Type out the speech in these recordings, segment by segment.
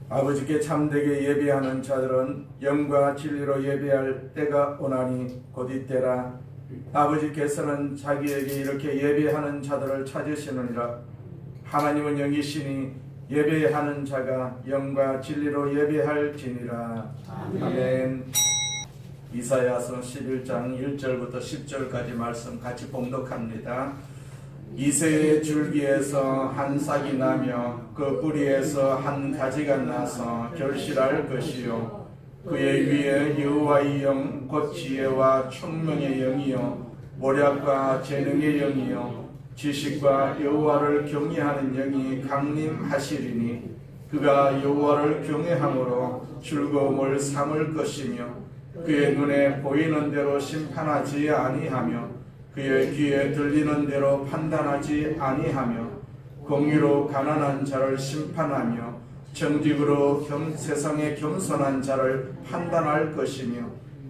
아버지께 참되게 예배하는 자들은 영과 진리로 예배할 때가 오나니 곧 이때라. 아버지께서는 자기에게 이렇게 예배하는 자들을 찾으시느니라. 하나님은 영이시니 예배하는 자가 영과 진리로 예배할지니라. 아멘. 이사야서 11장 1절부터 10절까지 말씀 같이 봉독합니다. 이새의 줄기에서 한 싹이 나며 그 뿌리에서 한 가지가 나서 결실할 것이요 그의 위에 여호와의 영 곧 지혜와 총명의 영이요 모략과 재능의 영이요 지식과 여호와를 경외하는 영이 강림하시리니 그가 여호와를 경외함으로 즐거움을 삼을 것이며 그의 눈에 보이는 대로 심판하지 아니하며 그의 귀에 들리는 대로 판단하지 아니하며 공의로 가난한 자를 심판하며 정직으로 세상에 겸손한 자를 판단할 것이며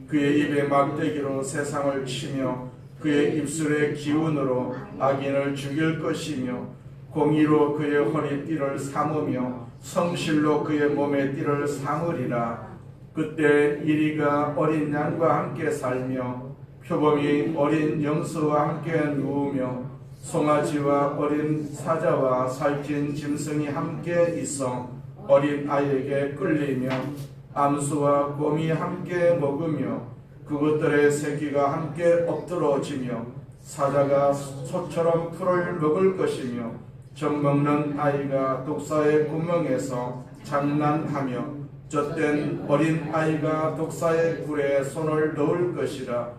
그의 입에 막대기로 세상을 치며 그의 입술의 기운으로 악인을 죽일 것이며 공의로 그의 허리띠를 삼으며 성실로 그의 몸의 띠를 삼으리라. 그때 이리가 어린 양과 함께 살며 표범이 어린 염소와 함께 누우며 송아지와 어린 사자와 살찐 짐승이 함께 있어 어린 아이에게 끌리며 암수와 곰이 함께 먹으며 그것들의 새끼가 함께 엎드러지며 사자가 소처럼 풀을 먹을 것이며 젖먹는 아이가 독사의 구멍에서 장난하며 젖된 어린 아이가 독사의 굴에 손을 넣을 것이라.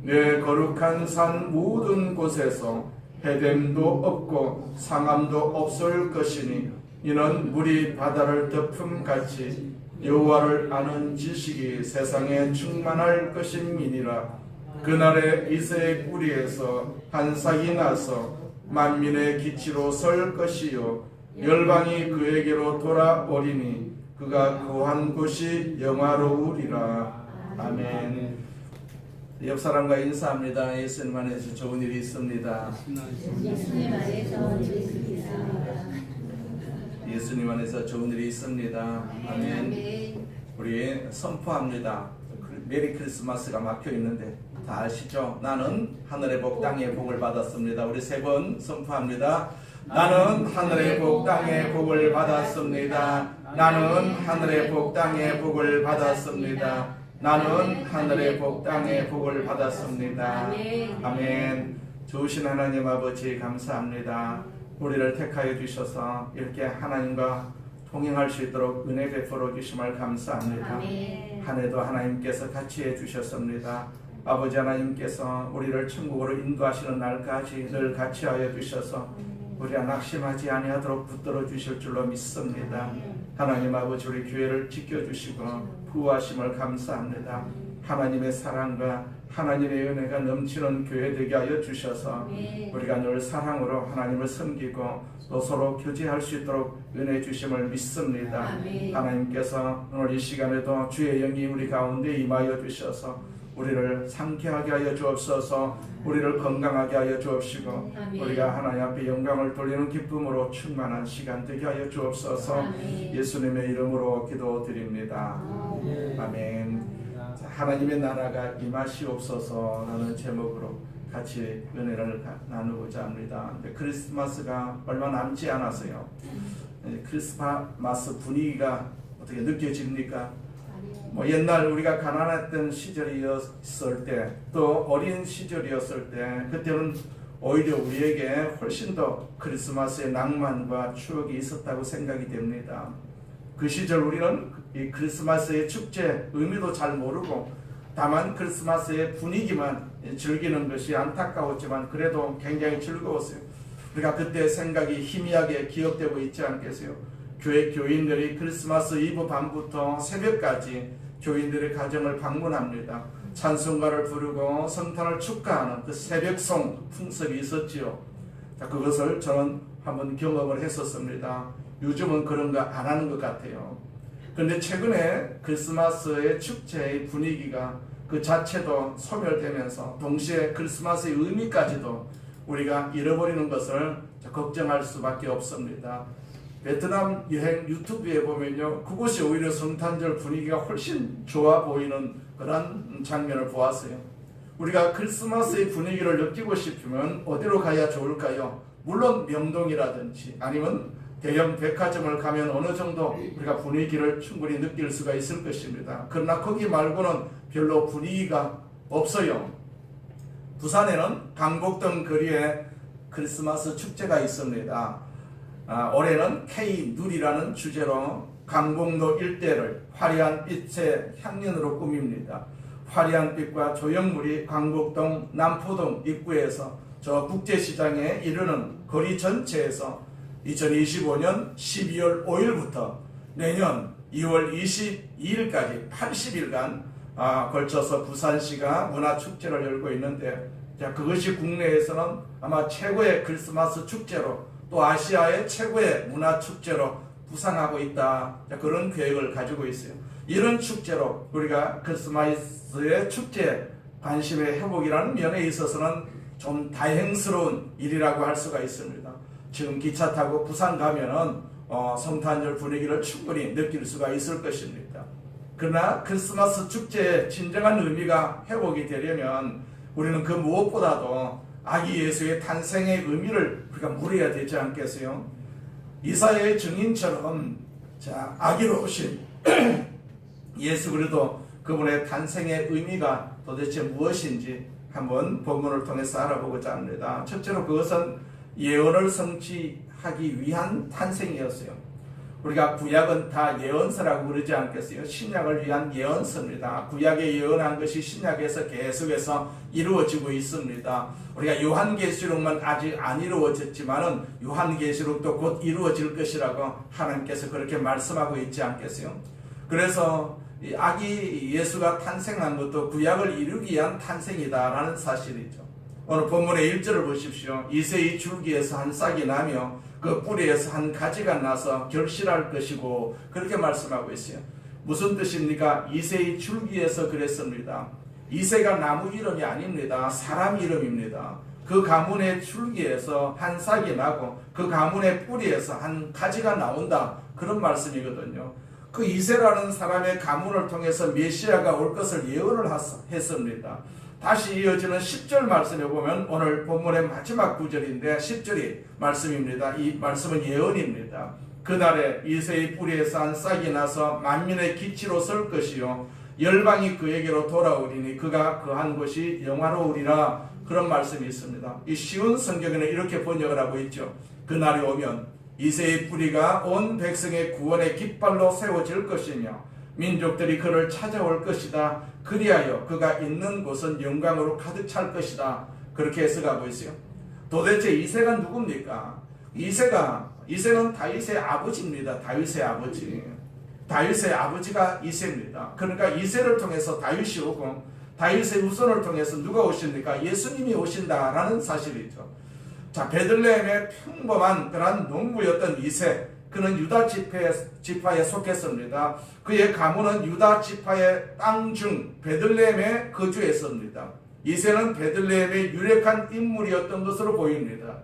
내 거룩한 산 모든 곳에서 해됨도 없고 상함도 없을 것이니 이는 물이 바다를 덮음같이 여호와를 아는 지식이 세상에 충만할 것임이니라. 그날에 이새의 뿌리에서 한 싹이 나서 만민의 기치로 설 것이요 열방이 그에게로 돌아오리니 그가 거한 곳이 영화로우리라. 아멘. 옆 사람과 인사합니다. 예수님 안에서 좋은 일이 있습니다. 예수님 안에서 예수님 안에서 좋은 일이 있습니다. 아멘. 우리 선포합니다. 메리 크리스마스가 막혀 있는데 다 아시죠? 나는 하늘의 복 땅의 복을 받았습니다. 우리 세 번 선포합니다. 나는 하늘의 복 땅의 복을 받았습니다. 나는 하늘의 복 땅의 복을 받았습니다. 나는 하늘의 복 땅의 복을 받았습니다. 아멘. 좋으신 하나님 아버지 감사합니다. 우리를 택하여 주셔서 이렇게 하나님과 동행할 수 있도록 은혜 베풀어 주심을 감사합니다. 한 해도 하나님께서 같이 해주셨습니다. 아버지 하나님께서 우리를 천국으로 인도하시는 날까지 늘 같이 하여 주셔서 우리가 낙심하지 아니하도록 붙들어 주실 줄로 믿습니다. 하나님 아버지 우리 교회를 지켜주시고 구하심을 감사합니다. 하나님의 사랑과 하나님의 은혜가 넘치는 교회 되게 하여 주셔서 우리가 늘 사랑으로 하나님을 섬기고 또 서로 교제할 수 있도록 은혜 주심을 믿습니다. 하나님께서 오늘 이 시간에도 주의 영이 우리 가운데 임하여 주셔서 우리를 상쾌하게 하여 주옵소서. 우리를 건강하게 하여 주옵시고 우리가 하나님 앞에 영광을 돌리는 기쁨으로 충만한 시간 되게 하여 주옵소서. 예수님의 이름으로 기도드립니다. 아멘. 하나님의 나라가 임하시옵소서 라는 제목으로 같이 은혜를 나누고자 합니다. 근데 크리스마스가 얼마 남지 않았어요. 크리스마스 분위기가 어떻게 느껴집니까? 옛날 우리가 가난했던 시절이었을 때 또 어린 시절이었을 때 그때는 오히려 우리에게 훨씬 더 크리스마스의 낭만과 추억이 있었다고 생각이 됩니다. 그 시절 우리는 이 크리스마스의 축제 의미도 잘 모르고 다만 크리스마스의 분위기만 즐기는 것이 안타까웠지만 그래도 굉장히 즐거웠어요. 우리가 그때 생각이 희미하게 기억되고 있지 않겠어요? 교회 교인들이 크리스마스 이브 밤부터 새벽까지 교인들의 가정을 방문합니다. 찬송가를 부르고 성탄을 축하하는 그 새벽송 풍습이 있었지요. 자, 그것을 저는 한번 경험을 했었습니다. 요즘은 그런 거 안 하는 것 같아요. 그런데 최근에 크리스마스의 축제의 분위기가 그 자체도 소멸되면서 동시에 크리스마스의 의미까지도 우리가 잃어버리는 것을 걱정할 수밖에 없습니다. 베트남 여행 유튜브에 보면요, 그곳이 오히려 성탄절 분위기가 훨씬 좋아 보이는 그런 장면을 보았어요. 우리가 크리스마스의 분위기를 느끼고 싶으면 어디로 가야 좋을까요? 물론 명동이라든지 아니면 대형 백화점을 가면 어느 정도 우리가 분위기를 충분히 느낄 수가 있을 것입니다. 그러나 거기 말고는 별로 분위기가 없어요. 부산에는 강복동 거리에 크리스마스 축제가 있습니다. 올해는 K-누리라는 주제로 강북로 일대를 화려한 빛의 향연으로 꾸밉니다. 화려한 빛과 조형물이 강북동 남포동 입구에서 저 국제시장에 이르는 거리 전체에서 2025년 12월 5일부터 내년 2월 22일까지 80일간 걸쳐서 부산시가 문화축제를 열고 있는데, 그것이 국내에서는 아마 최고의 크리스마스 축제로 또 아시아의 최고의 문화축제로 부상하고 있다. 그런 계획을 가지고 있어요. 이런 축제로 우리가 크리스마스의 축제 관심의 회복이라는 면에 있어서는 좀 다행스러운 일이라고 할 수가 있습니다. 지금 기차 타고 부산 가면은 성탄절 분위기를 충분히 느낄 수가 있을 것입니다. 그러나 크리스마스 축제의 진정한 의미가 회복이 되려면 우리는 그 무엇보다도 아기 예수의 탄생의 의미를 우리가 물어야 되지 않겠어요? 이사야의 증인처럼 아기로 오신 예수 그리스도 그분의 탄생의 의미가 도대체 무엇인지 한번 본문을 통해서 알아보고자 합니다. 첫째로 그것은 예언을 성취하기 위한 탄생이었어요. 우리가 구약은 다 예언서라고 그러지 않겠어요? 신약을 위한 예언서입니다. 구약에 예언한 것이 신약에서 계속해서 이루어지고 있습니다. 우리가 요한계시록만 아직 안 이루어졌지만은 요한계시록도 곧 이루어질 것이라고 하나님께서 그렇게 말씀하고 있지 않겠어요? 그래서 이 아기 예수가 탄생한 것도 구약을 이루기 위한 탄생이다라는 사실이죠. 오늘 본문의 1절을 보십시오. 이새의 줄기에서 한 싹이 나며 그 뿌리에서 한 가지가 나서 결실할 것이고, 그렇게 말씀하고 있어요. 무슨 뜻입니까? 이새의 줄기에서 그랬습니다. 이새가 나무 이름이 아닙니다. 사람 이름입니다. 그 가문의 줄기에서 한 싹이 나고 그 가문의 뿌리에서 한 가지가 나온다, 그런 말씀이거든요. 그 이새라는 사람의 가문을 통해서 메시아가 올 것을 예언을 했습니다. 다시 이어지는 10절 말씀에 보면 오늘 본문의 마지막 구절인데 10절이 말씀입니다. 이 말씀은 예언입니다. 그날에 이새의 뿌리에서 한 싹이 나서 만민의 기치로 설 것이요 열방이 그에게로 돌아오리니 그가 거한 곳이 영화로우리라, 그런 말씀이 있습니다. 이 쉬운 성경에는 이렇게 번역을 하고 있죠. 그날이 오면 이새의 뿌리가 온 백성의 구원의 깃발로 세워질 것이며 민족들이 그를 찾아올 것이다. 그리하여 그가 있는 곳은 영광으로 가득 찰 것이다. 그렇게 해석하고 있어요. 도대체 이새가 누굽니까? 이새는 다윗의 아버지입니다. 다윗의 아버지. 다윗의 아버지가 이새입니다. 그러니까 이새를 통해서 다윗이 오고, 다윗의 후손을 통해서 누가 오십니까? 예수님이 오신다라는 사실이죠. 베들레헴의 평범한 그런 농부였던 이새, 그는 유다 지파에 속했습니다. 그의 가문은 유다 지파의 땅 중 베들레헴에 거주했습니다. 이새는 베들레헴의 유력한 인물이었던 것으로 보입니다.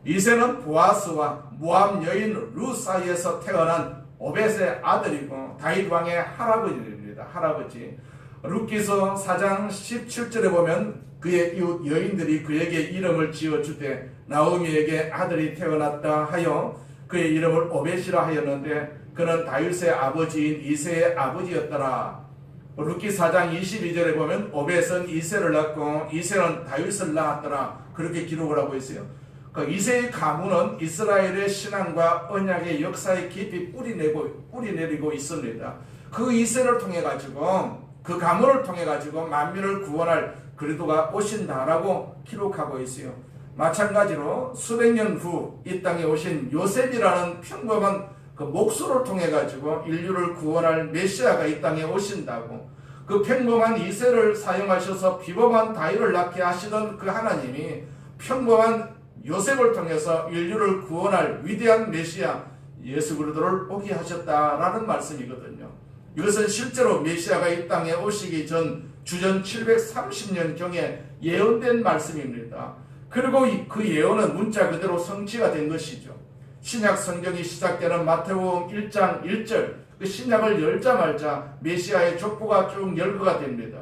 이새는 보아스와 모압 여인 루 사이에서 태어난 오벳의 아들이고 다윗 왕의 할아버지입니다. 할아버지. 룻기서 4장 17절에 보면 그의 이웃 여인들이 그에게 이름을 지어주되 나오미에게 아들이 태어났다 하여 그의 이름을 오벳이라 하였는데 그는 다윗의 아버지인 이새의 아버지였더라. 룻기 4장 22절에 보면 오벳은 이새를 낳고 이새는 다윗을 낳았더라, 그렇게 기록을 하고 있어요. 그 이새의 가문은 이스라엘의 신앙과 언약의 역사에 깊이 뿌리내리고 있습니다. 그 이새를 통해 가지고, 그 가문을 통해 가지고 만민을 구원할 그리스도가 오신다라고 기록하고 있어요. 마찬가지로 수백 년 후 이 땅에 오신 요셉이라는 평범한 그 목소를 통해 가지고 인류를 구원할 메시아가 이 땅에 오신다고, 그 평범한 이새를 사용하셔서 비범한 다윗을 낳게 하시던 그 하나님이 평범한 요셉을 통해서 인류를 구원할 위대한 메시아 예수 그리스도를 오게 하셨다라는 말씀이거든요. 이것은 실제로 메시아가 이 땅에 오시기 전 주전 730년경에 예언된 말씀입니다. 그리고 그 예언은 문자 그대로 성취가 된 것이죠. 신약 성경이 시작되는 마태복음 1장 1절, 그 신약을 열자마자 메시아의 족보가 쭉 열거가 됩니다.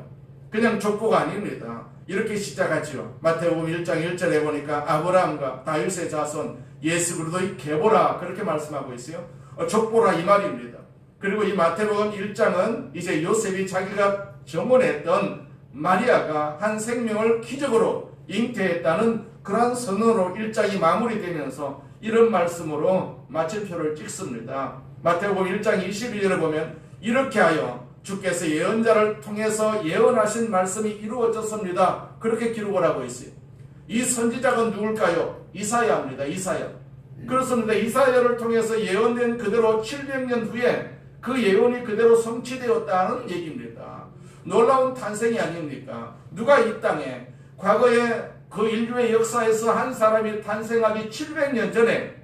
그냥 족보가 아닙니다. 이렇게 시작하죠. 마태복음 1장 1절에 보니까 아브라함과 다윗의 자손 예수 그리스도의 계보라 그렇게 말씀하고 있어요. 족보라 이 말입니다. 그리고 이 마태복음 1장은 이제 요셉이 자기가 정원했던 마리아가 한 생명을 기적으로 잉태했다는 그러한 선언으로 1장이 마무리되면서 이런 말씀으로 마침표를 찍습니다. 마태복음 1장 21절에 보면 이렇게 하여 주께서 예언자를 통해서 예언하신 말씀이 이루어졌습니다. 그렇게 기록을 하고 있어요. 이 선지자가 누굴까요? 이사야입니다. 이사야. 그렇습니다. 이사야를 통해서 예언된 그대로 700년 후에 그 예언이 그대로 성취되었다는 얘기입니다. 놀라운 탄생이 아닙니까? 누가 이 땅에 과거에 그 인류의 역사에서 한 사람이 탄생하기 700년 전에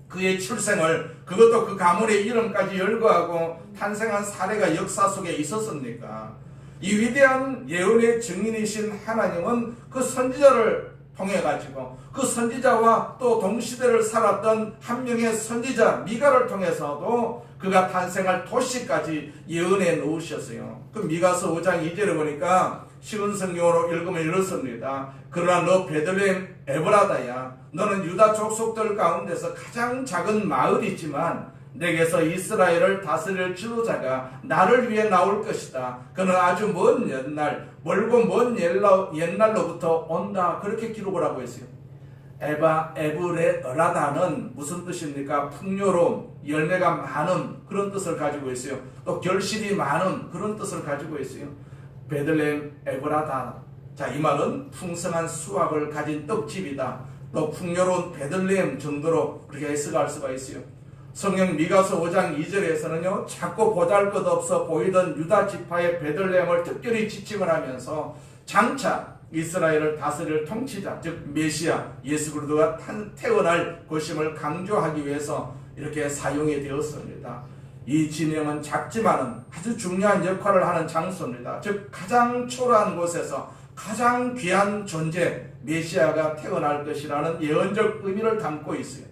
그의 출생을, 그것도 그 가문의 이름까지 열거하고 탄생한 사례가 역사 속에 있었습니까? 이 위대한 예언의 증인이신 하나님은 그 선지자를 통해 가지고 그 선지자와 또 동시대를 살았던 한 명의 선지자 미가를 통해서도 그가 탄생할 도시까지 예언해 놓으셨어요. 그 미가서 5장 2절에 보니까 쉬운 성경으로 읽으면 이렇습니다. 그러나 너 베들레헴 에브라다야, 너는 유다 족속들 가운데서 가장 작은 마을이지만 내게서 이스라엘을 다스릴 지도자가 나를 위해 나올 것이다. 그는 아주 먼 옛날, 멀고 먼 옛날로부터 온다. 그렇게 기록을 하고 있어요. 에브레라다는 무슨 뜻입니까? 풍요로움, 열매가 많은 그런 뜻을 가지고 있어요. 또 결실이 많은 그런 뜻을 가지고 있어요. 베들레헴 에브라다. 자, 이 말은 풍성한 수확을 가진 떡집이다. 또 풍요로운 베들레헴 정도로 우리가 해석할 수가 있어요. 성경 미가서 5장 2절에서는요, 작고 보잘것없어 보이던 유다 지파의 베들레헴을 특별히 지칭을 하면서 장차 이스라엘을 다스릴 통치자, 즉 메시아 예수 그리스도가 태어날 것임을 강조하기 위해서 이렇게 사용이 되었습니다. 이 지명은 작지만은 아주 중요한 역할을 하는 장소입니다. 즉 가장 초라한 곳에서 가장 귀한 존재 메시아가 태어날 것이라는 예언적 의미를 담고 있어요.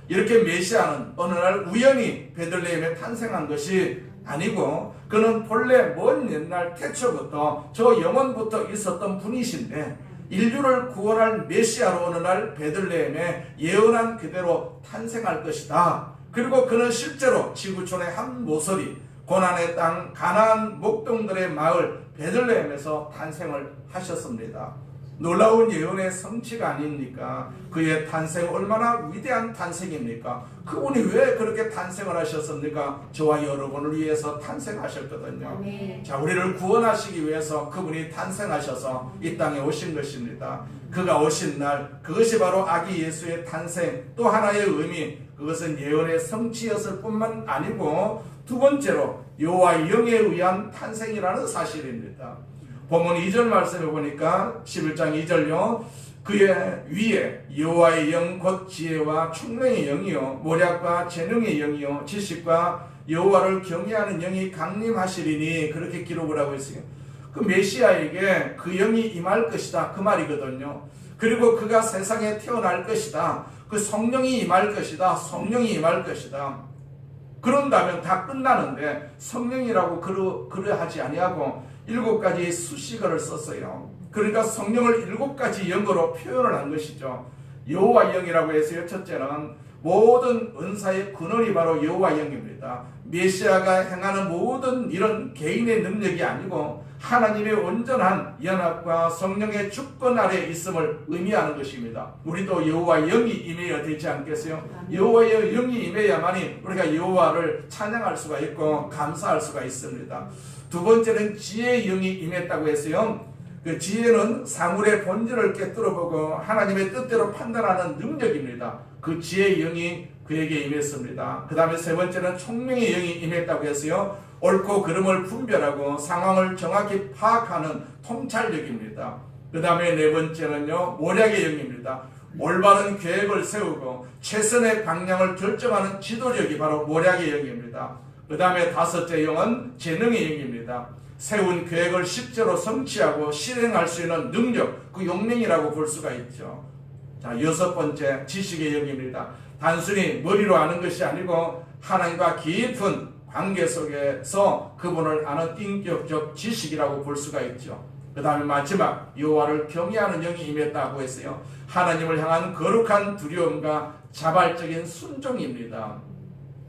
이렇게 메시아는 어느 날 우연히 베들레헴에 탄생한 것이 아니고 그는 본래 먼 옛날 태초부터 저 영원부터 있었던 분이신데 인류를 구원할 메시아로 어느 날 베들레헴에 예언한 그대로 탄생할 것이다. 그리고 그는 실제로 지구촌의 한 모서리 고난의 땅 가나안 목동들의 마을 베들레헴에서 탄생을 하셨습니다. 놀라운 예언의 성취가 아닙니까? 그의 탄생 얼마나 위대한 탄생입니까? 그분이 왜 그렇게 탄생을 하셨습니까? 저와 여러분을 위해서 탄생하셨거든요. 자, 우리를 구원하시기 위해서 그분이 탄생하셔서 이 땅에 오신 것입니다. 그가 오신 날, 그것이 바로 아기 예수의 탄생, 또 하나의 의미, 그것은 예언의 성취였을 뿐만 아니고 두 번째로 여호와의 영에 의한 탄생이라는 사실입니다. 본문 2절 말씀에 보니까 11장 2절요. 그의 위에 여호와의 영 곧 지혜와 총명의 영이요 모략과 재능의 영이요 지식과 여호와를 경외하는 영이 강림하시리니 그렇게 기록을 하고 있어요. 그 메시아에게 그 영이 임할 것이다 그 말이거든요. 그리고 그가 세상에 태어날 것이다. 그 성령이 임할 것이다. 성령이 임할 것이다. 그런다면 다 끝나는데 성령이라고 그러하지 아니하고 7가지 수식어를 썼어요. 그러니까 성령을 7가지 영어로 표현을 한 것이죠. 여호와 영이라고 해서요. 첫째는 모든 은사의 근원이 바로 여호와 영입니다. 메시아가 행하는 모든 일은 개인의 능력이 아니고 하나님의 온전한 연합과 성령의 주권 아래 있음을 의미하는 것입니다. 우리도 여호와 영이 임해야 되지 않겠어요? 여호와의 영이 임해야만이 우리가 여호와를 찬양할 수가 있고 감사할 수가 있습니다. 두 번째는 지혜의 영이 임했다고 했어요. 그 지혜는 사물의 본질을 꿰뚫어보고 하나님의 뜻대로 판단하는 능력입니다. 그 지혜의 영이 그에게 임했습니다. 그 다음에 세 번째는 총명의 영이 임했다고 했어요. 옳고 그름을 분별하고 상황을 정확히 파악하는 통찰력입니다. 그 다음에 네 번째는요, 모략의 영입니다. 올바른 계획을 세우고 최선의 방향을 결정하는 지도력이 바로 모략의 영입니다. 그 다음에 다섯째 영은 재능의 영입니다. 세운 계획을 실제로 성취하고 실행할 수 있는 능력, 그 용맹이라고 볼 수가 있죠. 자, 여섯 번째 지식의 영입니다. 단순히 머리로 아는 것이 아니고 하나님과 깊은 관계 속에서 그분을 아는 인격적 지식이라고 볼 수가 있죠. 그 다음에 마지막 여호와를 경외하는 영이 임했다고 했어요. 하나님을 향한 거룩한 두려움과 자발적인 순종입니다.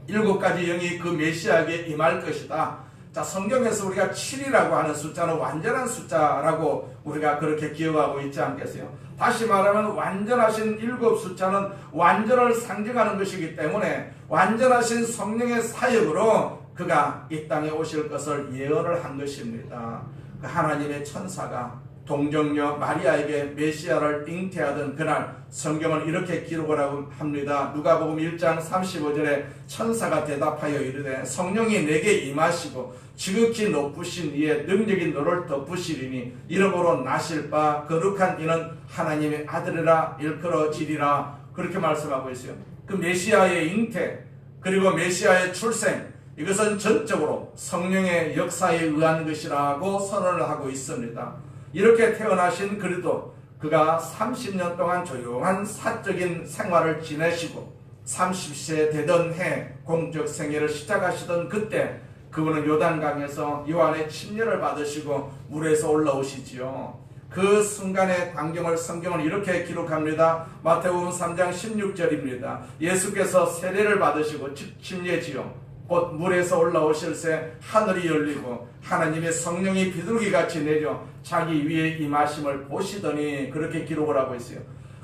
7가지 영이 그 메시아에게 임할 것이다. 자, 성경에서 우리가 7이라고 하는 숫자는 완전한 숫자라고 우리가 그렇게 기억하고 있지 않겠어요? 다시 말하면 완전하신 7 숫자는 완전을 상징하는 것이기 때문에 완전하신 성령의 사역으로 그가 이 땅에 오실 것을 예언을 한 것입니다. 그 하나님의 천사가 동정녀 마리아에게 메시아를 잉태하던 그날 성경은 이렇게 기록을 합니다. 누가복음 1장 35절에 천사가 대답하여 이르되 성령이 내게 임하시고 지극히 높으신 이의 능력이 너를 덮으시리니 이러므로 나실 바 거룩한 이는 하나님의 아들이라 일컬어지리라. 그렇게 말씀하고 있어요. 그 메시아의 잉태 그리고 메시아의 출생, 이것은 전적으로 성령의 역사에 의한 것이라고 선언을 하고 있습니다. 이렇게 태어나신 그리도 그가 30년 동안 조용한 사적인 생활을 지내시고 30세 되던 해 공적 생애를 시작하시던 그때 그분은 요단강에서 요한의 침례를 받으시고 물에서 올라오시지요. 그 순간의 광경을 성경은 이렇게 기록합니다. 마태복음 3장 16절입니다. 예수께서 세례를 받으시고 즉 침례지요. 곧 물에서 올라오실새 하늘이 열리고 하나님의 성령이 비둘기같이 내려 자기 위에 임하심을 보시더니 그렇게 기록을 하고 있어요.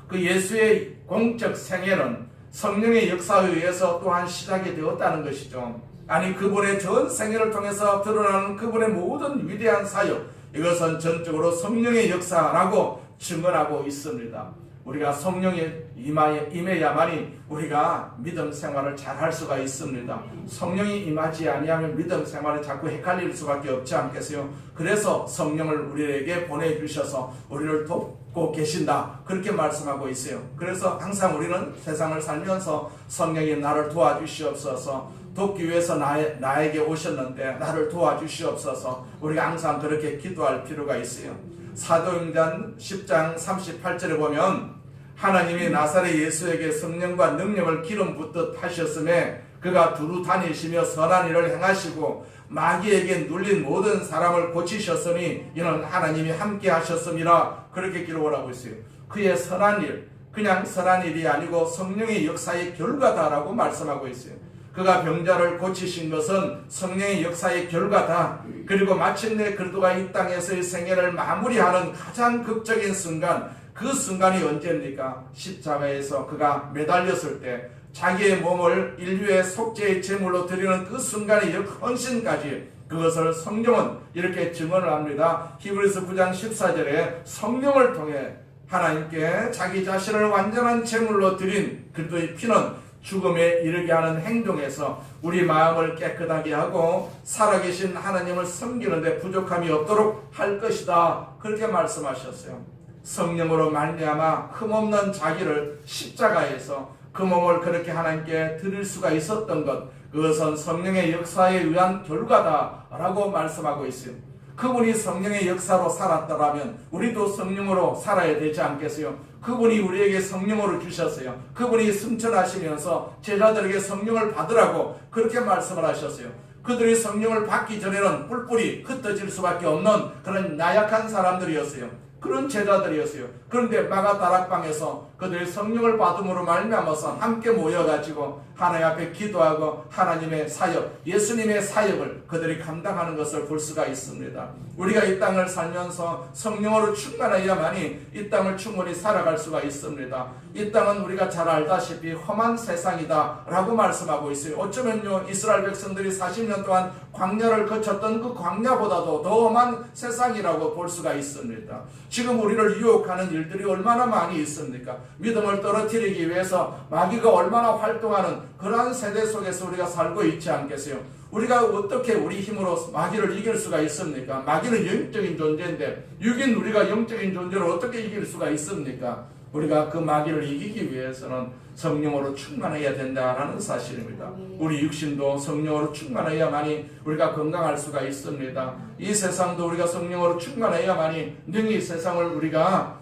그 예수의 공적 생애는 성령의 역사에 의해서 또한 시작이 되었다는 것이죠. 아니 그분의 전 생애를 통해서 드러나는 그분의 모든 위대한 사역, 이것은 전적으로 성령의 역사라고 증언하고 있습니다. 우리가 성령의 임해야만이 우리가 믿음 생활을 잘 할 수가 있습니다. 성령이 임하지 아니하면 믿음 생활이 자꾸 헷갈릴 수밖에 없지 않겠어요? 그래서 성령을 우리에게 보내주셔서 우리를 돕고 계신다, 그렇게 말씀하고 있어요. 그래서 항상 우리는 세상을 살면서 성령이 나를 도와주시옵소서, 돕기 위해서 나에게 오셨는데 나를 도와주시옵소서, 우리가 항상 그렇게 기도할 필요가 있어요. 사도행전 10장 38절에 보면 하나님이 나사렛 예수에게 성령과 능력을 기름 붓듯 하셨음에 그가 두루 다니시며 선한 일을 행하시고 마귀에게 눌린 모든 사람을 고치셨으니 이는 하나님이 함께 하셨음이라. 그렇게 기록을 하고 있어요. 그의 선한 일, 그냥 선한 일이 아니고 성령의 역사의 결과다라고 말씀하고 있어요. 그가 병자를 고치신 것은 성령의 역사의 결과다. 그리고 마침내 그리스도가 이 땅에서의 생애를 마무리하는 가장 극적인 순간, 그 순간이 언제입니까? 십자가에서 그가 매달렸을 때 자기의 몸을 인류의 속죄의 제물로 드리는 그 순간의 헌신까지, 그것을 성경은 이렇게 증언을 합니다. 히브리서 9장 14절에 성령을 통해 하나님께 자기 자신을 완전한 제물로 드린 그리스도의 피는 죽음에 이르게 하는 행동에서 우리 마음을 깨끗하게 하고 살아계신 하나님을 섬기는 데 부족함이 없도록 할 것이다. 그렇게 말씀하셨어요. 성령으로 말미암아 흠없는 자기를 십자가에서 그 몸을 그렇게 하나님께 드릴 수가 있었던 것, 그것은 성령의 역사에 의한 결과다라고 말씀하고 있어요. 그분이 성령의 역사로 살았더라면 우리도 성령으로 살아야 되지 않겠어요? 그분이 우리에게 성령으로 주셨어요. 그분이 승천하시면서 제자들에게 성령을 받으라고 그렇게 말씀을 하셨어요. 그들이 성령을 받기 전에는 뿔뿔이 흩어질 수밖에 없는 그런 나약한 사람들이었어요. 그런 제자들이었어요. 그런데 마가 다락방에서 그들이 성령을 받음으로 말미암아서 함께 모여가지고 하나님 앞에 기도하고 하나님의 사역, 예수님의 사역을 그들이 감당하는 것을 볼 수가 있습니다. 우리가 이 땅을 살면서 성령으로 충만해야만이 이 땅을 충분히 살아갈 수가 있습니다. 이 땅은 우리가 잘 알다시피 험한 세상이다 라고 말씀하고 있어요. 어쩌면요, 이스라엘 백성들이 40년 동안 광야를 거쳤던 그 광야보다도 더 험한 세상이라고 볼 수가 있습니다. 지금 우리를 유혹하는 일들이 얼마나 많이 있습니까? 믿음을 떨어뜨리기 위해서 마귀가 얼마나 활동하는 그러한 세대 속에서 우리가 살고 있지 않겠어요? 우리가 어떻게 우리 힘으로 마귀를 이길 수가 있습니까? 마귀는 영적인 존재인데 육인 우리가 영적인 존재를 어떻게 이길 수가 있습니까? 우리가 그 마귀를 이기기 위해서는 성령으로 충만해야 된다는 사실입니다. 우리 육신도 성령으로 충만해야만이 우리가 건강할 수가 있습니다. 이 세상도 우리가 성령으로 충만해야만이 능히 세상을 우리가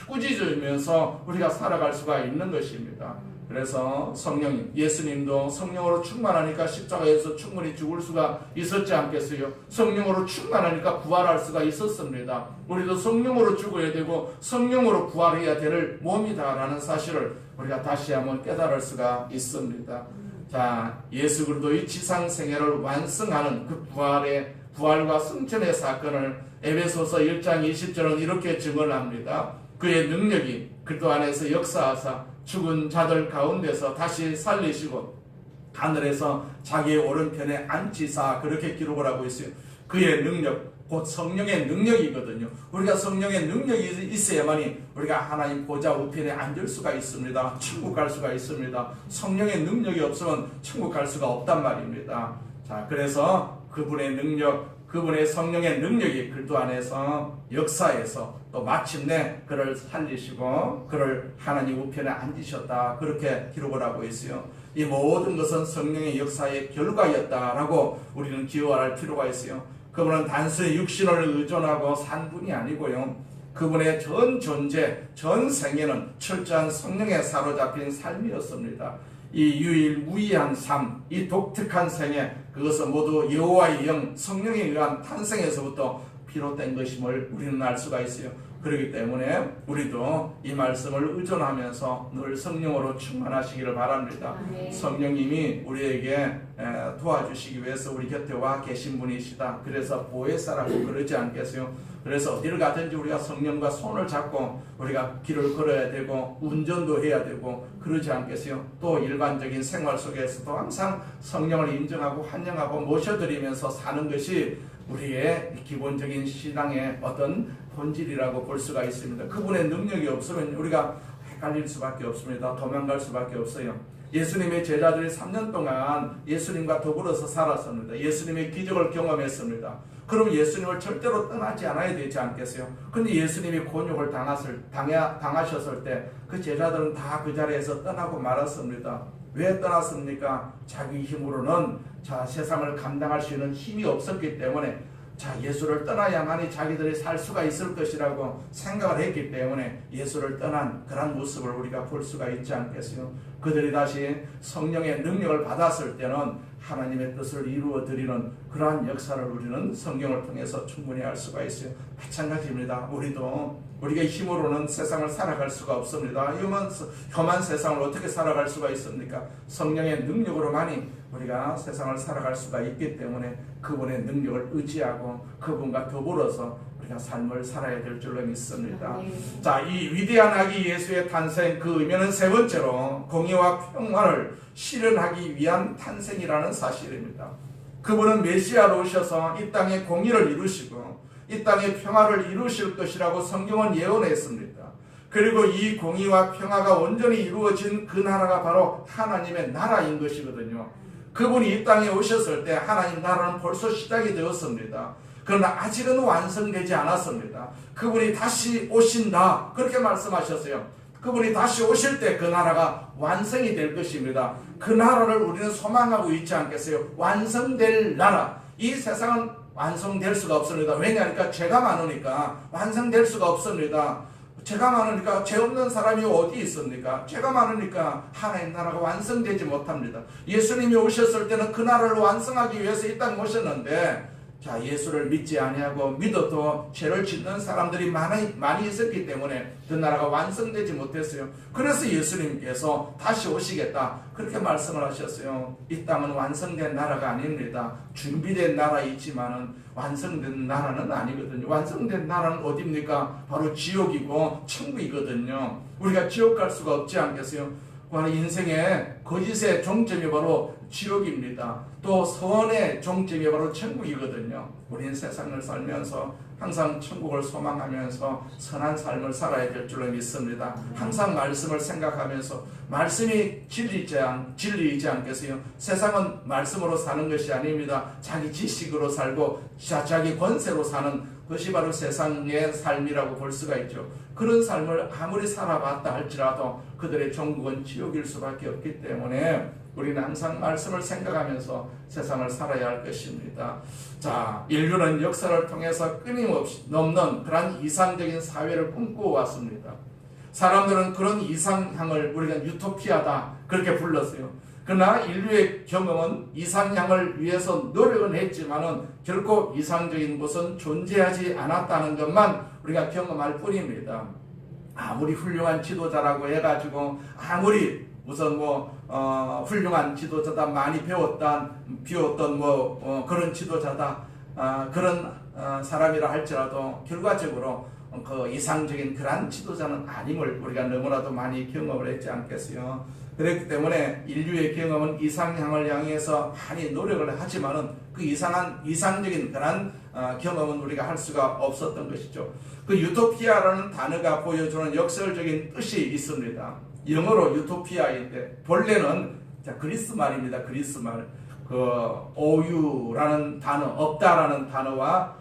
꾸짖으면서 우리가 살아갈 수가 있는 것입니다. 그래서 성령, 예수님도 성령으로 충만하니까 십자가에서 충분히 죽을 수가 있었지 않겠어요? 성령으로 충만하니까 부활할 수가 있었습니다. 우리도 성령으로 죽어야 되고 성령으로 부활해야 될 몸이다라는 사실을 우리가 다시 한번 깨달을 수가 있습니다. 자, 예수 그리스도의 지상 생애를 완성하는 그 부활과 승천의 사건을 에베소서 1장 20절은 이렇게 증언합니다. 그의 능력이 그리스도 안에서 역사하사 죽은 자들 가운데서 다시 살리시고 하늘에서 자기의 오른편에 앉히사, 그렇게 기록을 하고 있어요. 그의 능력, 곧 성령의 능력이거든요. 우리가 성령의 능력이 있어야만이 우리가 하나님 보좌 우편에 앉을 수가 있습니다. 천국 갈 수가 있습니다. 성령의 능력이 없으면 천국 갈 수가 없단 말입니다. 자, 그래서 그분의 능력, 그분의 성령의 능력이 그리스도 안에서 역사해서 또 마침내 그를 살리시고 그를 하나님 우편에 앉으셨다, 그렇게 기록을 하고 있어요. 이 모든 것은 성령의 역사의 결과였다라고 우리는 기억할 필요가 있어요. 그분은 단순히 육신을 의존하고 산 분이 아니고요, 그분의 전 존재, 전 생애는 철저한 성령에 사로잡힌 삶이었습니다. 이 유일무이한 삶, 이 독특한 생애, 그것은 모두 여호와의 영, 성령에 의한 탄생에서부터 비롯된 것임을 우리는 알 수가 있어요. 그렇기 때문에 우리도 이 말씀을 의존하면서 늘 성령으로 충만하시기를 바랍니다. 성령님이 우리에게 도와주시기 위해서 우리 곁에 와 계신 분이시다. 그래서 보혜사라고 그러지 않겠어요? 그래서 어디를 가든지 우리가 성령과 손을 잡고 우리가 길을 걸어야 되고 운전도 해야 되고 그러지 않겠어요? 또 일반적인 생활 속에서도 항상 성령을 인정하고 환영하고 모셔드리면서 사는 것이 우리의 기본적인 신앙의 어떤 본질이라고 볼 수가 있습니다. 그분의 능력이 없으면 우리가 헷갈릴 수밖에 없습니다. 도망갈 수밖에 없어요. 예수님의 제자들이 3년 동안 예수님과 더불어서 살았습니다. 예수님의 기적을 경험했습니다. 그럼 예수님을 절대로 떠나지 않아야 되지 않겠어요? 근데 예수님이 곤욕을 당하셨을 때 그 제자들은 다 그 자리에서 떠나고 말았습니다. 왜 떠났습니까? 자기 힘으로는 세상을 감당할 수 있는 힘이 없었기 때문에 예수를 떠나야만이 자기들이 살 수가 있을 것이라고 생각을 했기 때문에 예수를 떠난 그런 모습을 우리가 볼 수가 있지 않겠어요? 그들이 다시 성령의 능력을 받았을 때는 하나님의 뜻을 이루어 드리는 그러한 역사를 우리는 성경을 통해서 충분히 알 수가 있어요. 마찬가지입니다. 우리가 힘으로는 세상을 살아갈 수가 없습니다. 험한 세상을 어떻게 살아갈 수가 있습니까? 성령의 능력으로만이 우리가 세상을 살아갈 수가 있기 때문에 그분의 능력을 의지하고 그분과 더불어서 우리가 삶을 살아야 될 줄로 믿습니다. 자, 이 위대한 아기 예수의 탄생, 그 의미는 세 번째로 공의와 평화를 실현하기 위한 탄생이라는 사실입니다. 그분은 메시아로 오셔서 이 땅에 공의를 이루시고 이 땅에 평화를 이루실 것이라고 성경은 예언했습니다. 그리고 이 공의와 평화가 온전히 이루어진 그 나라가 바로 하나님의 나라인 것이거든요. 그분이 이 땅에 오셨을 때 하나님 나라는 벌써 시작이 되었습니다. 그러나 아직은 완성되지 않았습니다. 그분이 다시 오신다, 그렇게 말씀하셨어요. 그분이 다시 오실 때 그 나라가 완성이 될 것입니다. 그 나라를 우리는 소망하고 있지 않겠어요? 완성될 나라. 이 세상은 완성될 수가 없습니다. 왜냐하니까 죄가 많으니까 완성될 수가 없습니다. 죄가 많으니까 죄 없는 사람이 어디 있습니까? 죄가 많으니까 하나님 나라가 완성되지 못합니다. 예수님이 오셨을 때는 그 나라를 완성하기 위해서 이 땅에 오셨는데 예수를 믿지 아니하고 믿어도 죄를 짓는 사람들이 많이 있었기 때문에 그 나라가 완성되지 못했어요. 그래서 예수님께서 다시 오시겠다, 그렇게 말씀을 하셨어요. 이 땅은 완성된 나라가 아닙니다. 준비된 나라이지만은 완성된 나라는 아니거든요. 완성된 나라는 어디입니까? 바로 지옥이고 천국이거든요. 우리가 지옥 갈 수가 없지 않겠어요? 인생의 거짓의 종점이 바로 지옥입니다. 또 선의 종점이 바로 천국이거든요. 우리는 세상을 살면서 항상 천국을 소망하면서 선한 삶을 살아야 될 줄로 믿습니다. 항상 말씀을 생각하면서 말씀이 진리이지 않겠어요? 세상은 말씀으로 사는 것이 아닙니다. 자기 지식으로 살고 자기 권세로 사는 그것이 바로 세상의 삶이라고 볼 수가 있죠. 그런 삶을 아무리 살아봤다 할지라도 그들의 종국은 지옥일 수밖에 없기 때문에 우리는 항상 말씀을 생각하면서 세상을 살아야 할 것입니다. 자, 인류는 역사를 통해서 끊임없이 넘는 그런 이상적인 사회를 꿈꿔왔습니다. 사람들은 그런 이상향을 우리가 유토피아다 그렇게 불렀어요. 그러나 인류의 경험은 이상향을 위해서 노력은 했지만은 결코 이상적인 것은 존재하지 않았다는 것만 우리가 경험할 뿐입니다. 아무리 훌륭한 지도자라고 해가지고 아무리 무슨 훌륭한 지도자다, 많이 배웠던 그런 지도자다, 그런 사람이라 할지라도 결과적으로 그 이상적인 그런 지도자는 아님을 우리가 너무나도 많이 경험을 했지 않겠어요. 그렇기 때문에 인류의 경험은 이상향을 향해서 많이 노력을 하지만은 그 이상적인 그런 경험은 우리가 할 수가 없었던 것이죠. 그 유토피아라는 단어가 보여주는 역설적인 뜻이 있습니다. 영어로 유토피아인데 본래는 그리스 말입니다. 그리스 말. 오유라는 단어, 없다라는 단어와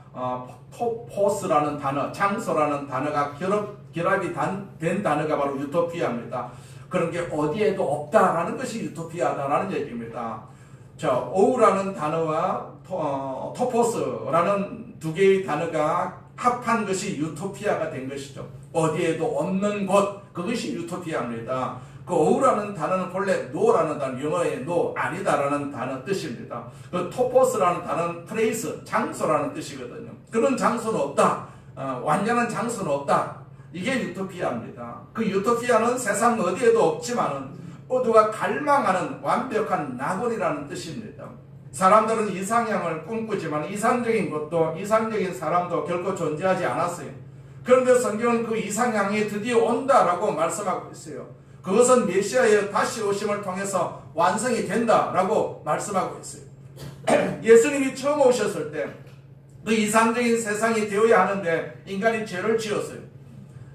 토포스라는 단어, 장소라는 단어가 결합이 된 단어가 바로 유토피아입니다. 그런 게 어디에도 없다라는 것이 유토피아다라는 얘기입니다. 자, 오우라는 단어와 토포스라는 두 개의 단어가 합한 것이 유토피아가 된 것이죠. 어디에도 없는 곳, 그것이 유토피아입니다. 그 오우라는 단어는 본래 노라는 단어, 영어의 노, 아니다라는 단어 뜻입니다. 그 토포스라는 단어는 플레이스, 장소라는 뜻이거든요. 그런 장소는 없다. 완전한 장소는 없다. 이게 유토피아입니다. 그 유토피아는 세상 어디에도 없지만은 모두가 갈망하는 완벽한 낙원이라는 뜻입니다. 사람들은 이상향을 꿈꾸지만 이상적인 것도 이상적인 사람도 결코 존재하지 않았어요. 그런데 성경은 그 이상향이 드디어 온다라고 말씀하고 있어요. 그것은 메시아의 다시 오심을 통해서 완성이 된다라고 말씀하고 있어요. 예수님이 처음 오셨을 때 그 이상적인 세상이 되어야 하는데 인간이 죄를 지었어요.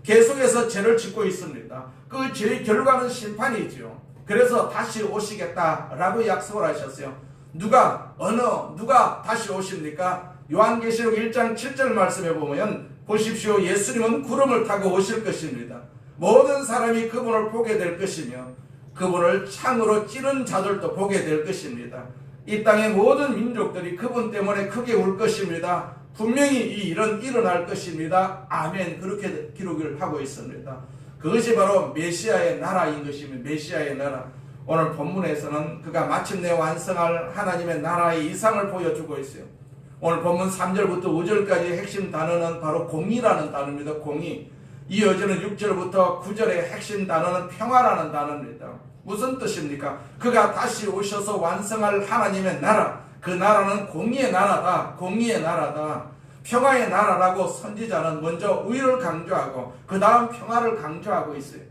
계속해서 죄를 짓고 있습니다. 그 죄의 결과는 심판이지요. 그래서 다시 오시겠다라고 약속을 하셨어요. 누가 다시 오십니까? 요한계시록 1장 7절 말씀에 보면 보십시오. 예수님은 구름을 타고 오실 것입니다. 모든 사람이 그분을 보게 될 것이며 그분을 창으로 찌른 자들도 보게 될 것입니다. 이 땅의 모든 민족들이 그분 때문에 크게 울 것입니다. 분명히 이 일은 일어날 것입니다. 아멘. 그렇게 기록을 하고 있습니다. 그것이 바로 메시아의 나라인 것입니다. 메시아의 나라. 오늘 본문에서는 그가 마침내 완성할 하나님의 나라의 이상을 보여주고 있어요. 오늘 본문 3절부터 5절까지 핵심 단어는 바로 공의라는 단어입니다. 공의. 이어지는 6절부터 9절의 핵심 단어는 평화라는 단어입니다. 무슨 뜻입니까? 그가 다시 오셔서 완성할 하나님의 나라. 그 나라는 공의의 나라다. 공의의 나라다. 평화의 나라라고 선지자는 먼저 의를 강조하고 그 다음 평화를 강조하고 있어요.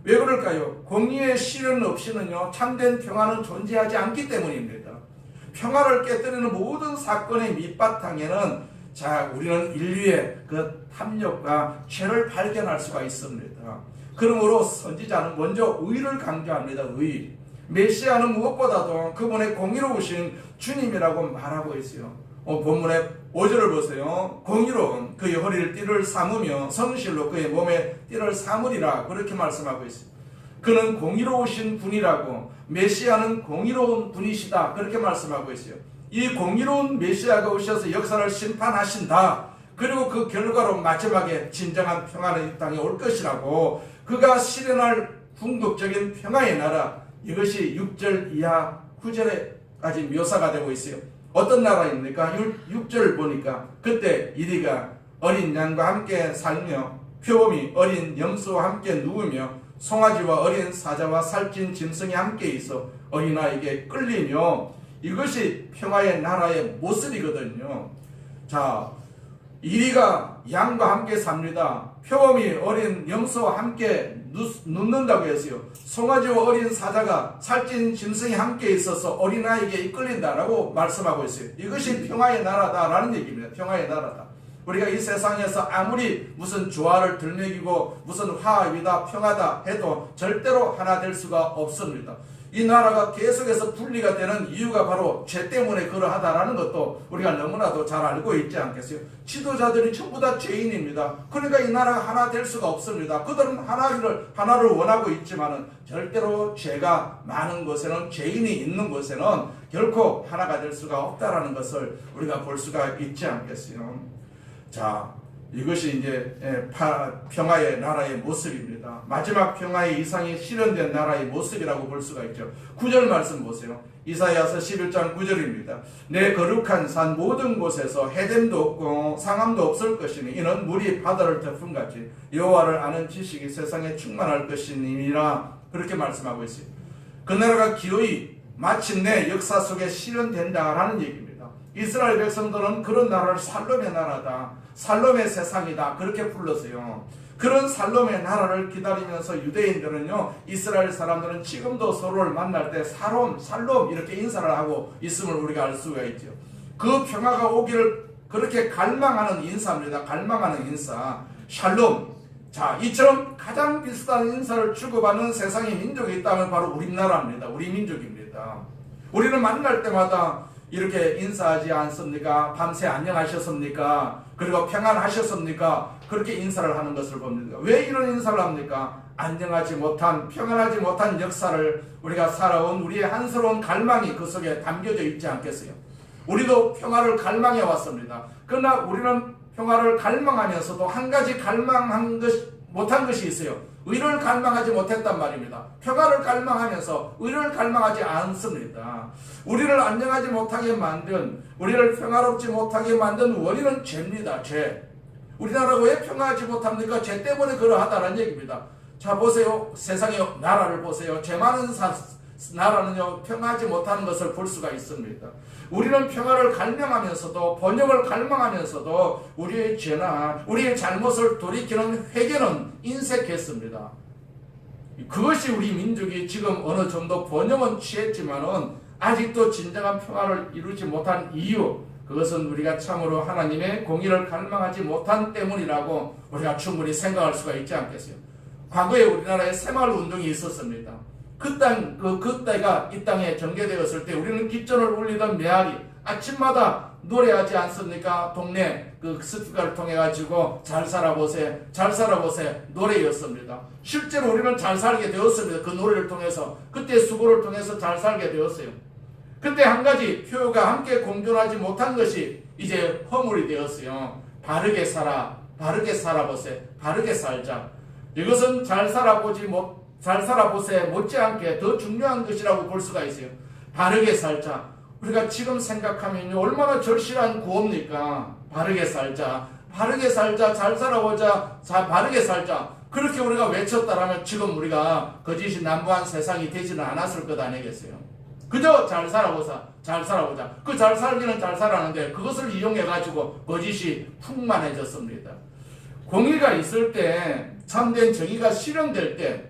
왜 그럴까요? 공의의 실현 없이는요 참된 평화는 존재하지 않기 때문입니다. 평화를 깨뜨리는 모든 사건의 밑바탕에는 우리는 인류의 그 탐욕과 죄를 발견할 수가 있습니다. 그러므로 선지자는 먼저 의를 강조합니다. 의. 메시아는 무엇보다도 그분의 공의로우신 주님이라고 말하고 있어요. 본문의 5절을 보세요. 공의로운 그의 허리를 띠를 삼으며 성실로 그의 몸에 띠를 삼으리라 그렇게 말씀하고 있어요. 그는 공의로우신 분이라고 메시아는 공의로운 분이시다 그렇게 말씀하고 있어요. 이 공의로운 메시아가 오셔서 역사를 심판하신다. 그리고 그 결과로 마지막에 진정한 평화는 이 땅에 올 것이라고 그가 실현할 궁극적인 평화의 나라 이것이 6절 이하 9절에까지 묘사가 되고 있어요. 어떤 나라입니까? 6절을 보니까 그때 이리가 어린 양과 함께 살며 표범이 어린 염소와 함께 누우며 송아지와 어린 사자와 살찐 짐승이 함께 있어 어린아이에게 끌리며 이것이 평화의 나라의 모습이거든요. 자, 이리가 양과 함께 삽니다. 표범이 어린 염소와 함께 눕는다고 했어요. 송아지와 어린 사자가 살찐 짐승이 함께 있어서 어린아이에게 이끌린다라고 말씀하고 있어요. 이것이 평화의 나라다라는 얘기입니다. 평화의 나라다. 우리가 이 세상에서 아무리 무슨 조화를 들먹이고 무슨 화합이다 평화다 해도 절대로 하나 될 수가 없습니다. 이 나라가 계속해서 분리가 되는 이유가 바로 죄 때문에 그러하다라는 것도 우리가 너무나도 잘 알고 있지 않겠어요? 지도자들이 전부 다 죄인입니다. 그러니까 이 나라가 하나 될 수가 없습니다. 그들은 하나를 원하고 있지만은 절대로 죄가 많은 곳에는, 죄인이 있는 곳에는 결코 하나가 될 수가 없다라는 것을 우리가 볼 수가 있지 않겠어요? 자, 이것이 이제 평화의 나라의 모습입니다. 마지막 평화의 이상이 실현된 나라의 모습이라고 볼 수가 있죠. 9절 말씀 보세요. 이사야서 11장 9절입니다. 내 거룩한 산 모든 곳에서 해됨도 없고 상함도 없을 것이니 이는 물이 바다를 덮음같이 여호와를 아는 지식이 세상에 충만할 것이니라. 그렇게 말씀하고 있어요. 그 나라가 기어이 마침내 역사 속에 실현된다라는 얘기입니다. 이스라엘 백성들은 그런 나라를 살롬의 나라다, 살롬의 세상이다, 그렇게 불렀어요. 그런 살롬의 나라를 기다리면서 유대인들은요, 이스라엘 사람들은 지금도 서로를 만날 때 살롬 이렇게 인사를 하고 있음을 우리가 알 수가 있죠. 그 평화가 오기를 그렇게 갈망하는 인사입니다. 갈망하는 인사, 샬롬. 자, 이처럼 가장 비슷한 인사를 주고받는 세상의 민족이 있다면 바로 우리나라입니다. 우리 민족입니다. 우리는 만날 때마다 이렇게 인사하지 않습니까? 밤새 안녕하셨습니까? 그리고 평안하셨습니까? 그렇게 인사를 하는 것을 봅니다. 왜 이런 인사를 합니까? 안녕하지 못한, 평안하지 못한 역사를 우리가 살아온 우리의 한스러운 갈망이 그 속에 담겨져 있지 않겠어요? 우리도 평화를 갈망해 왔습니다. 그러나 우리는 평화를 갈망하면서도 한 가지 못한 것이 있어요. 의를 갈망하지 못했단 말입니다. 평화를 갈망하면서 의를 갈망하지 않습니다. 우리를 안녕하지 못하게 만든, 우리를 평화롭지 못하게 만든 원인은 죄입니다. 죄. 우리나라가 왜 평화하지 못합니까? 죄 때문에 그러하다는 얘기입니다. 자, 보세요. 세상의 나라를 보세요. 죄 많은 나라는요, 평화하지 못하는 것을 볼 수가 있습니다. 우리는 평화를 갈망하면서도, 번영을 갈망하면서도 우리의 죄나 우리의 잘못을 돌이키는 회개는 인색했습니다. 그것이 우리 민족이 지금 어느 정도 번영은 취했지만은 아직도 진정한 평화를 이루지 못한 이유, 그것은 우리가 참으로 하나님의 공의를 갈망하지 못한 때문이라고 우리가 충분히 생각할 수가 있지 않겠어요? 과거에 우리나라에 새마을 운동이 있었습니다. 그 때가 이 땅에 전개되었을 때 우리는 깃전을 울리던 메아리, 아침마다 노래하지 않습니까? 동네 그 스피커를 통해 가지고 잘 살아보세, 잘 살아보세 노래였습니다. 실제로 우리는 잘 살게 되었습니다. 그 노래를 통해서, 그때 수고를 통해서 잘 살게 되었어요. 근데 한 가지 표가 함께 공존하지 못한 것이 이제 허물이 되었어요. 바르게 살아, 바르게 살아보세, 바르게 살자. 이것은 잘 살아보세 못지않게 더 중요한 것이라고 볼 수가 있어요. 바르게 살자. 우리가 지금 생각하면 얼마나 절실한 구호입니까? 바르게 살자, 바르게 살자, 잘 살아보자, 바르게 살자. 그렇게 우리가 외쳤다라면 지금 우리가 거짓이 난무한 세상이 되지는 않았을 것 아니겠어요? 그저 잘 살아보자, 잘 살아보자. 그 잘 살기는 잘 살았는데 그것을 이용해가지고 거짓이 풍만해졌습니다. 공의가 있을 때, 참된 정의가 실현될 때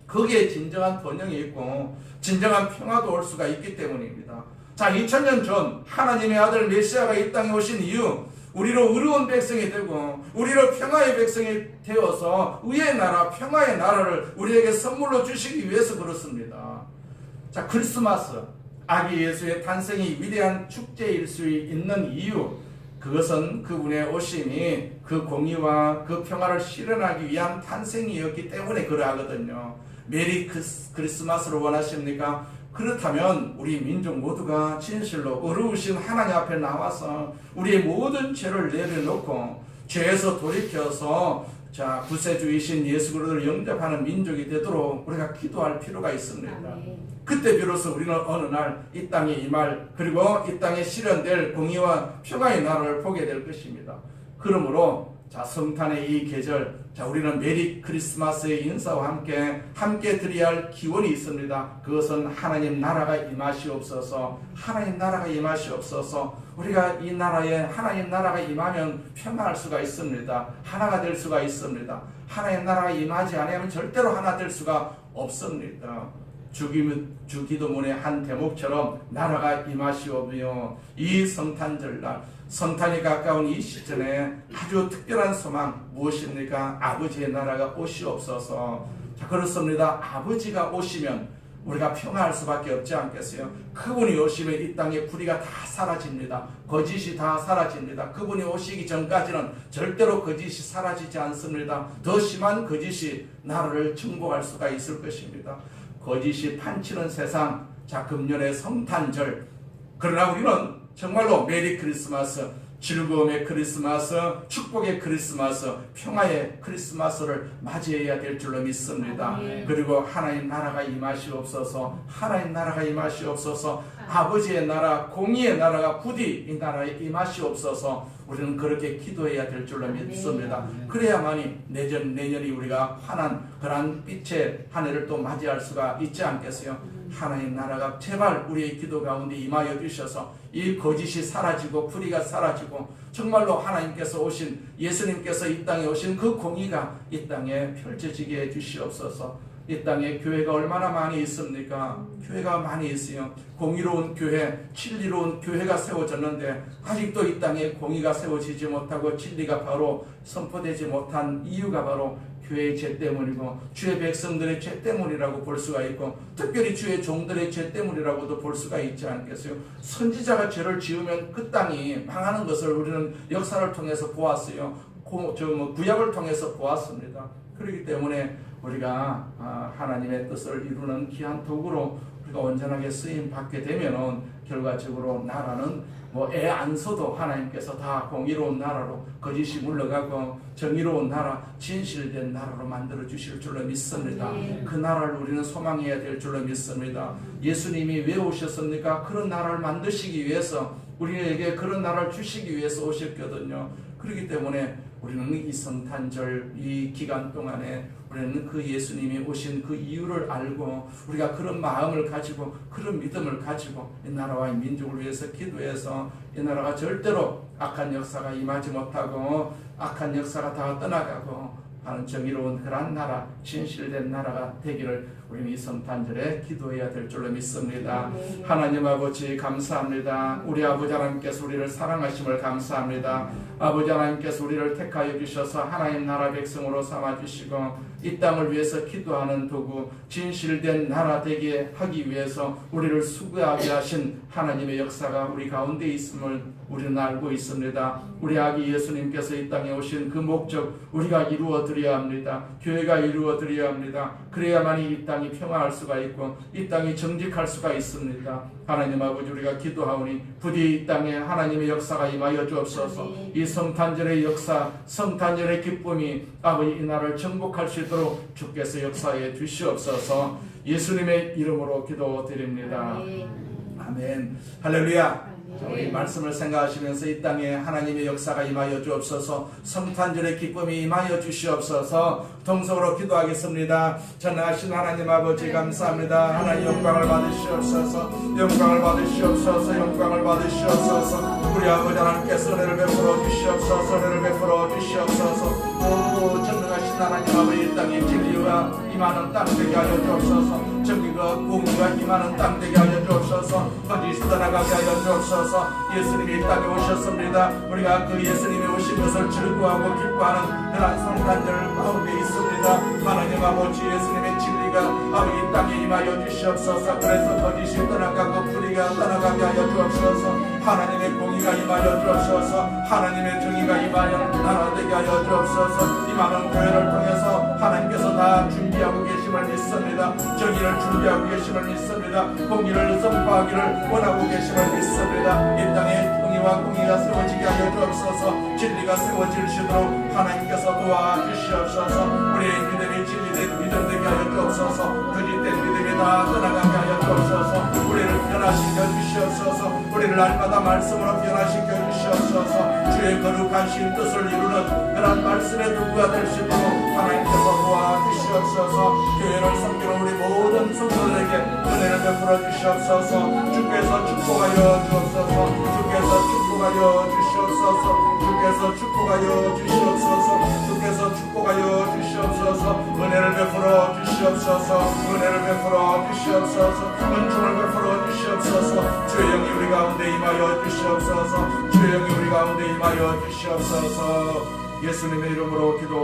거기에 진정한 번영이 있고 진정한 평화도 올 수가 있기 때문입니다. 자, 2000년 전 하나님의 아들 메시아가 이 땅에 오신 이유, 우리로 의로운 백성이 되고 우리로 평화의 백성이 되어서 의의 나라, 평화의 나라를 우리에게 선물로 주시기 위해서 그렇습니다. 자, 크리스마스, 아기 예수의 탄생이 위대한 축제일 수 있는 이유, 그것은 그분의 오심이 그 공의와 그 평화를 실현하기 위한 탄생이었기 때문에 그러하거든요. 메리 크리스마스를 원하십니까? 그렇다면 우리 민족 모두가 진실로 어려우신 하나님 앞에 나와서 우리의 모든 죄를 내려놓고 죄에서 돌이켜서 자, 구세주이신 예수 그리스도를 영접하는 민족이 되도록 우리가 기도할 필요가 있습니다. 그때 비로소 우리는 어느 날 이 땅에 임할, 그리고 이 땅에 실현될 공의와 평화의 나라를 보게 될 것입니다. 그러므로 자, 성탄의 이 계절, 자, 우리는 메리 크리스마스의 인사와 함께 드려야 할 기원이 있습니다. 그것은 하나님 나라가 임하시옵소서, 하나님 나라가 임하시옵소서. 우리가 이 나라에 하나님 나라가 임하면 평화할 수가 있습니다. 하나가 될 수가 있습니다. 하나님 나라가 임하지 않으면 절대로 하나 될 수가 없습니다. 주기도문의 한 대목처럼 나라가 임하시오며 이 성탄절날, 성탄이 가까운 이 시즌에 아주 특별한 소망 무엇입니까? 아버지의 나라가 오시옵소서. 자, 그렇습니다. 아버지가 오시면 우리가 평화할 수밖에 없지 않겠어요? 그분이 오시면 이 땅의 불의가 다 사라집니다. 거짓이 다 사라집니다. 그분이 오시기 전까지는 절대로 거짓이 사라지지 않습니다. 더 심한 거짓이 나라를 정복할 수가 있을 것입니다. 거짓이 판치는 세상, 자, 금년의 성탄절. 그러나 우리는 정말로 메리 크리스마스, 즐거움의 크리스마스, 축복의 크리스마스, 평화의 크리스마스를 맞이해야 될 줄로 믿습니다. 그리고 하나님 나라가 임하시옵소서, 하나님 나라가 임하시옵소서, 아버지의 나라, 공의의 나라가 부디 이 나라에 임하시옵소서. 우리는 그렇게 기도해야 될 줄로 믿습니다. 그래야만이 내년이 우리가 환한 그런 빛의 한 해를 또 맞이할 수가 있지 않겠어요? 하나님 나라가 제발 우리의 기도 가운데 임하여 주셔서 이 거짓이 사라지고 불의가 사라지고 정말로 하나님께서 오신, 예수님께서 이 땅에 오신 그 공의가 이 땅에 펼쳐지게 해 주시옵소서. 이 땅에 교회가 얼마나 많이 있습니까? 교회가 많이 있어요. 공의로운 교회, 진리로운 교회가 세워졌는데 아직도 이 땅에 공의가 세워지지 못하고 진리가 바로 선포되지 못한 이유가 바로 교회의 죄 때문이고 주의 백성들의 죄 때문이라고 볼 수가 있고 특별히 주의 종들의 죄 때문이라고도 볼 수가 있지 않겠어요? 선지자가 죄를 지으면 그 땅이 망하는 것을 우리는 역사를 통해서 보았어요. 구약을 통해서 보았습니다. 그렇기 때문에 우리가 하나님의 뜻을 이루는 귀한 도구로 우리가 온전하게 쓰임 받게 되면은 결과적으로 나라는 애 안 써도 하나님께서 다 공의로운 나라로, 거짓이 물러가고 정의로운 나라, 진실된 나라로 만들어 주실 줄로 믿습니다. 그 나라를 우리는 소망해야 될 줄로 믿습니다. 예수님이 왜 오셨습니까? 그런 나라를 만드시기 위해서, 우리에게 그런 나라를 주시기 위해서 오셨거든요. 그렇기 때문에 우리는 이 성탄절 이 기간 동안에 우리는 그 예수님이 오신 그 이유를 알고 우리가 그런 마음을 가지고 그런 믿음을 가지고 이 나라와 이 민족을 위해서 기도해서 이 나라가 절대로 악한 역사가 임하지 못하고 악한 역사가 다 떠나가고 하는 정의로운 그런 나라, 진실된 나라가 되기를 우리는 이 성탄절에 기도해야 될 줄로 믿습니다. 하나님 아버지 감사합니다. 우리 아버지 하나님께서 우리를 사랑하심을 감사합니다. 아버지 하나님께서 우리를 택하여 주셔서 하나님 나라 백성으로 삼아주시고 이 땅을 위해서 기도하는 도구, 진실된 나라 되게 하기 위해서 우리를 수고하게 하신 하나님의 역사가 우리 가운데 있음을 우리는 알고 있습니다. 우리 아기 예수님께서 이 땅에 오신 그 목적 우리가 이루어 드려야 합니다. 교회가 이루어 드려야 합니다. 그래야만이 이 땅이 평화할 수가 있고 이 땅이 정직할 수가 있습니다. 하나님 아버지 우리가 기도하오니 부디 이 땅에 하나님의 역사가 임하여 주옵소서. 이 성탄절의 역사, 성탄절의 기쁨이 아버지 이 나라를 정복할 수 있도록 주께서 역사해 주시옵소서. 예수님의 이름으로 기도드립니다. 아멘. 할렐루야. 우리 말씀을 생각하시면서 이 땅에 하나님의 역사가 임하여 주옵소서. 성탄절의 기쁨이 임하여 주시옵소서. 동성으로 기도하겠습니다. 전능하신 하나님 아버지 감사합니다. 하나님 영광을 받으시옵소서. 영광을 받으시옵소서. 영광을 받으시옵소서. 우리 아버지 하나님께서 은혜를 베풀어 주시옵소서. 은혜를 베풀어 주시옵소서. 오 전능하신 하나님 아버지 이 땅에 진리가 임하는 땅 되게 하여 주옵소서. 정의가 공의가 임하는 땅 되게 하여 주옵소서. 거짓이 떠나가게 하여 주옵소서. 예수님이 이 땅에 오셨습니다. 우리가 그 예수님이 오신 것을 즐거워하고 기뻐하는 그런 성탄절 가운데 있습니다. 하나님 아버지 예수님의 진리가 아버지 이 땅에 임하여 주시옵소서. 그래서 거짓이 떠나가고 불의가 떠나가게 하여 주옵소서. 하나님의 공의가 임하여 주옵소서. 하나님의 정의가 임하여 나라 되게 하여 주옵소서. 이 많은 교회를 통해서 하나님께서 다 준비하고 계심을 믿습니다. 정의를 준비하고 계심을 믿습니다. 공의를 선포하기를 원하고 계심을 믿습니다. 이 땅에 정의와 공의가 세워지게 하여 주옵소서. 진리가 세워지시도록 하나님께서 도와주시옵소서. 우리의 믿음이 진리된 믿음 되게 하여 주옵소서. 거짓된 믿음이 다 떠나가게 하여 주옵소서. 우리를 변화시켜 주시옵소서. 우리를 날마다 말씀으로 변화시켜 주시옵소서. 주의 거룩하신 뜻을 이루는 그런 말씀의 도구가 될 수 있도록 하나님께서 도와주시옵소서. 교회를 섬기는 우리 모든 성도들에게 은혜를 베풀어 주시옵소서. 주께서 축복하여 주옵소서. 주께서 축복하여 주시옵소서. 주께서 축복하여 주시옵소서. 주께서 축복하여 주시옵소서. 은혜를 베풀어 주시옵소서. 은혜를 베풀어 주시옵소서. 은총을 베풀어 주시옵소서. 주의 영이 우리 가운데 임하여 주시옵소서. 주의 영이 우리 가운데 임하여 주시옵소서. 예수님의 이름으로 기도